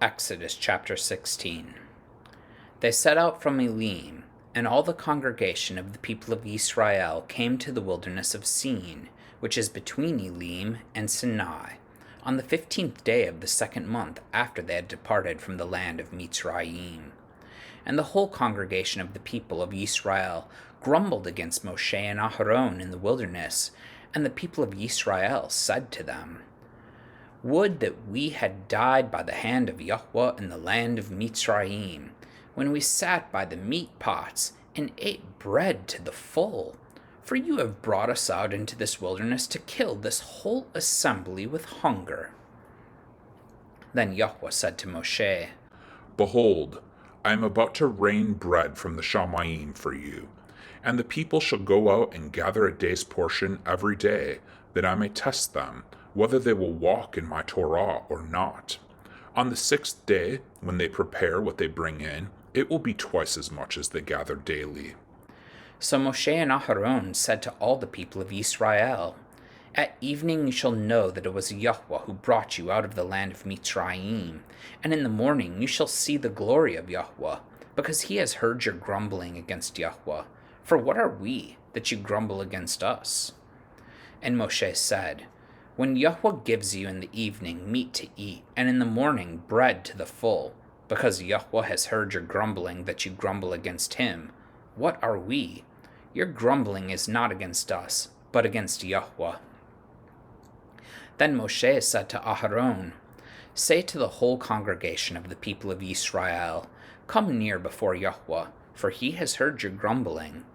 Exodus chapter 16. They set out from Elim, and all the congregation of the people of Yisra'el came to the wilderness of Sin, which is between Elim and Sinai, on the 15th day of the second month after they had departed from the land of Mitsrayim. And the whole congregation of the people of Yisra'el grumbled against Moshe and Aharon in the wilderness, and the people of Yisra'el said to them, "Would that we had died by the hand of YHWH in the land of Mitsrayim, when we sat by the meat pots and ate bread to the full. For you have brought us out into this wilderness to kill this whole assembly with hunger." Then YHWH said to Moshe, "Behold, I am about to rain bread from the shamayim for you, and the people shall go out and gather a day's portion every day, that I may test them, whether they will walk in my Torah or not. On the 6th day, when they prepare what they bring in, it will be twice as much as they gather daily." So Moshe and Aharon said to all the people of Yisrael, "At evening you shall know that it was YHWH who brought you out of the land of Mitsrayim, and in the morning you shall see the glory of YHWH, because he has heard your grumbling against YHWH. For what are we, that you grumble against us?" And Moshe said, "When YHWH gives you in the evening meat to eat, and in the morning bread to the full, because YHWH has heard your grumbling that you grumble against him, what are we? Your grumbling is not against us, but against YHWH." Then Moshe said to Aharon, "Say to the whole congregation of the people of Yisrael, come near before YHWH, for he has heard your grumbling."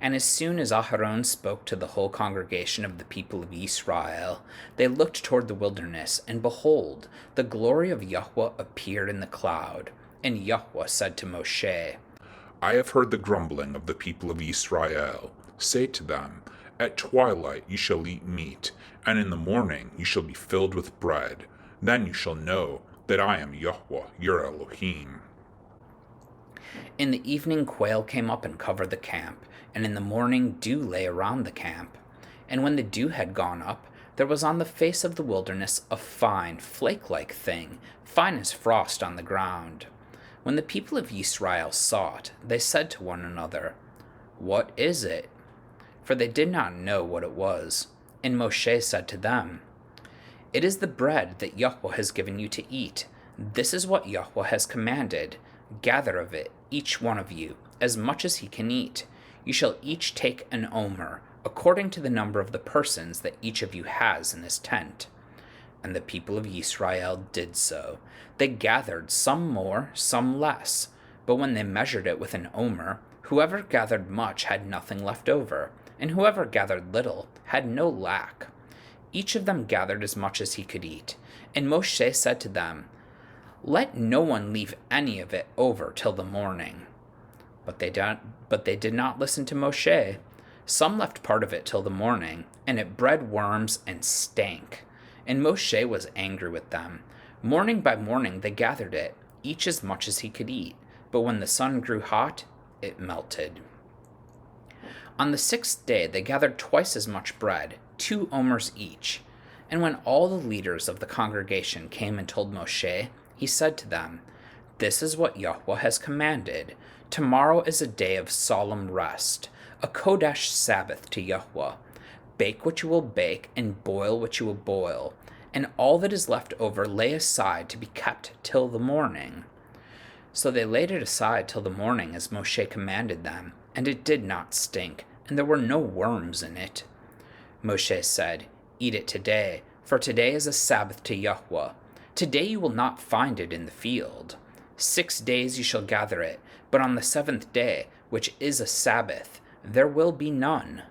And as soon as Aharon spoke to the whole congregation of the people of Yisrael, they looked toward the wilderness, and behold, the glory of YHWH appeared in the cloud. And YHWH said to Moshe, "I have heard the grumbling of the people of Yisrael. Say to them, at twilight you shall eat meat, and in the morning you shall be filled with bread. Then you shall know that I am YHWH, your Elohim." In the evening quail came up and covered the camp, and in the morning dew lay around the camp. And when the dew had gone up, there was on the face of the wilderness a fine, flake-like thing, fine as frost on the ground. When the people of Yisrael saw it, they said to one another, "What is it?" For they did not know what it was. And Moshe said to them, "It is the bread that YHWH has given you to eat. This is what YHWH has commanded. Gather of it, each one of you, as much as he can eat. You shall each take an omer, according to the number of the persons that each of you has in his tent." And the people of Yisrael did so. They gathered, some more, some less. But when they measured it with an omer, whoever gathered much had nothing left over, and whoever gathered little had no lack. Each of them gathered as much as he could eat. And Moshe said to them, "Let no one leave any of it over till the morning." But they did not listen to Moshe. Some left part of it till the morning, and it bred worms and stank. And Moshe was angry with them. Morning by morning they gathered it, each as much as he could eat. But when the sun grew hot, it melted. On the 6th day they gathered twice as much bread, 2 omers each. And when all the leaders of the congregation came and told Moshe, he said to them, "This is what YHWH has commanded. Tomorrow is a day of solemn rest, a Kodesh Sabbath to YHWH. Bake what you will bake, and boil what you will boil, and all that is left over lay aside to be kept till the morning." So they laid it aside till the morning as Moshe commanded them, and it did not stink, and there were no worms in it. Moshe said, "Eat it today, for today is a Sabbath to YHWH. Today you will not find it in the field. 6 days you shall gather it, but on the 7th day, which is a Sabbath, there will be none."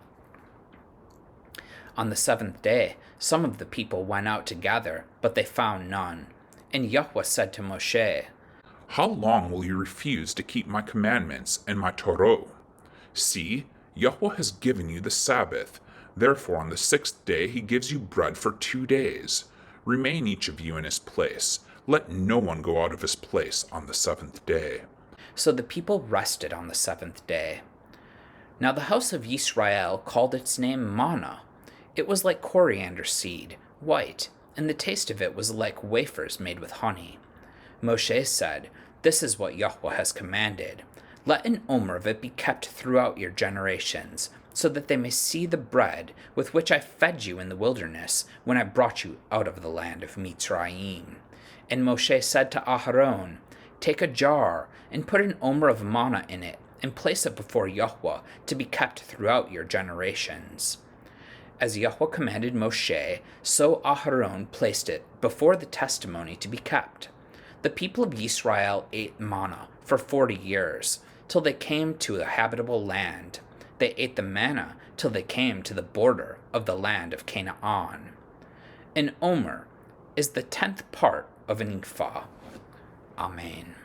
On the 7th day, some of the people went out to gather, but they found none. And YHWH said to Moshe, "How long will you refuse to keep my commandments and my Torah? See, YHWH has given you the Sabbath. Therefore on the 6th day he gives you bread for 2 days. Remain each of you in his place. Let no one go out of his place on the 7th day." So the people rested on the 7th day. Now the house of Yisra'el called its name manna. It was like coriander seed, white, and the taste of it was like wafers made with honey. Moshe said, "This is what Yahweh has commanded. Let an omer of it be kept throughout your generations, so that they may see the bread with which I fed you in the wilderness when I brought you out of the land of Mitsrayim." And Moshe said to Aharon, "Take a jar and put an omer of manna in it, and place it before Yahweh to be kept throughout your generations." As Yahweh commanded Moshe, so Aharon placed it before the testimony to be kept. The people of Yisra'el ate manna for 40 years, till they came to a habitable land. They ate the manna till they came to the border of the land of Canaan. An omer is the 10th part of an ephah. Amen.